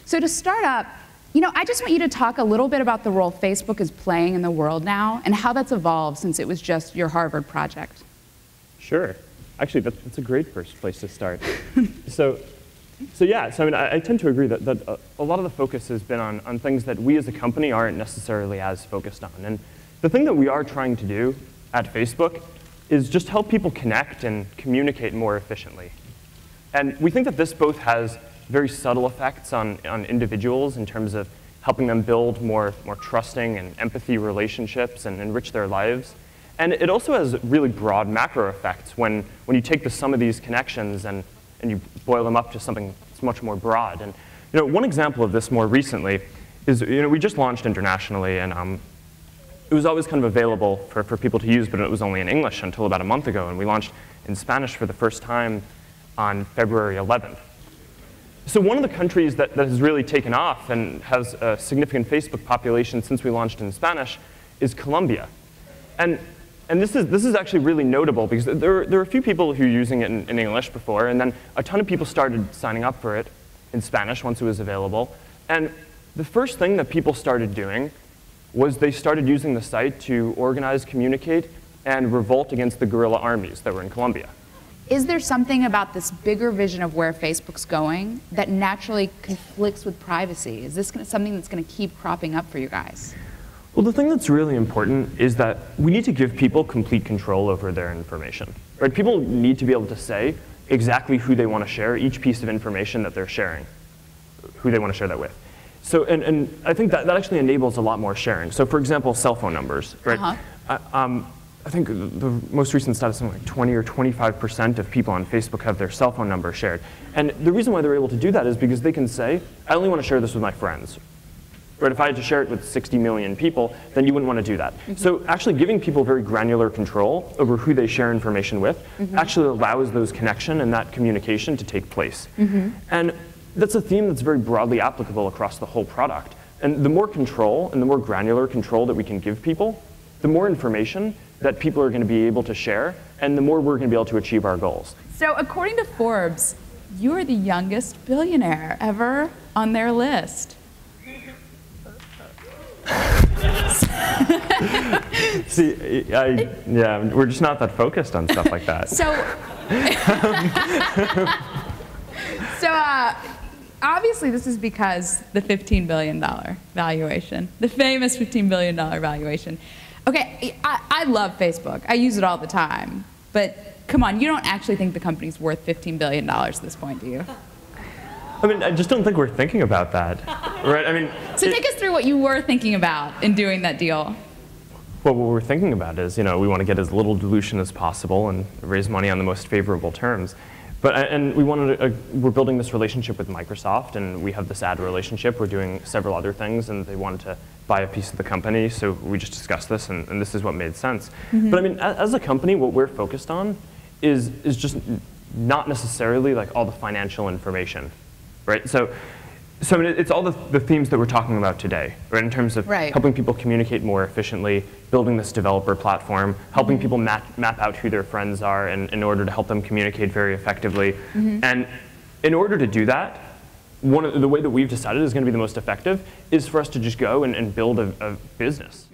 So to start up, I just want you to talk a little bit about the role Facebook is playing in the world now and how that's evolved since it was just your Harvard project. Sure. Actually, that's a great first place to start. So I mean, I tend to agree that a lot of the focus has been on things that we as a company aren't necessarily as focused on. And the thing that we are trying to do at Facebook is just help people connect and communicate more efficiently. And we think that this both has very subtle effects on individuals in terms of helping them build more trusting and empathy relationships and enrich their lives. And it also has really broad macro effects when you take the sum of these connections and you boil them up to something that's much more broad. And one example of this more recently is we just launched internationally, and it was always kind of available for people to use, but it was only in English until about a month ago. And we launched in Spanish for the first time on February 11th. So one of the countries that has really taken off and has a significant Facebook population since we launched in Spanish is Colombia. And this is actually really notable because there are a few people who were using it in English before, and then a ton of people started signing up for it in Spanish once it was available. And the first thing that people started doing was they started using the site to organize, communicate, and revolt against the guerrilla armies that were in Colombia. Is there something about this bigger vision of where Facebook's going that naturally conflicts with privacy? Is this something that's going to keep cropping up for you guys? Well, the thing that's really important is that we need to give people complete control over their information. Right? People need to be able to say exactly who they want to share each piece of information that they're sharing, who they want to share that with. So, and I think that actually enables a lot more sharing. So, for example, cell phone numbers. Right? I think the most recent stat is something like 20 or 25% of people on Facebook have their cell phone number shared. And the reason why they're able to do that is because they can say, I only want to share this with my friends. Right? If I had to share it with 60 million people, then you wouldn't want to do that. Mm-hmm. So actually giving people very granular control over who they share information with actually allows those connection and that communication to take place. And that's a theme that's very broadly applicable across the whole product. And the more control and the more granular control that we can give people, the more information that people are going to be able to share, and the more we're going to be able to achieve our goals. So according to Forbes, you are the youngest billionaire ever on their list. See, yeah, we're just not that focused on stuff like that. Obviously this is because the $15 billion valuation, the famous $15 billion valuation. Okay, I love Facebook. I use it all the time. But come on, you don't actually think the company's worth $15 billion at this point, do you? I mean, I just don't think we're thinking about that, right? I mean, so take us through what you were thinking about in doing that deal. Well, what we're thinking about is, we want to get as little dilution as possible and raise money on the most favorable terms. And we're building this relationship with Microsoft, and we have this ad relationship. We're doing several other things, and they wanted to buy a piece of the company, so we just discussed this, and this is what made sense. But I mean, as a company, what we're focused on is just not necessarily like all the financial information, right? So I mean, it's all the themes that we're talking about today, right? In terms of helping people communicate more efficiently, building this developer platform, helping people map out who their friends are in order to help them communicate very effectively. And in order to do that, the way that we've decided is going to be the most effective is for us to just go and build a business.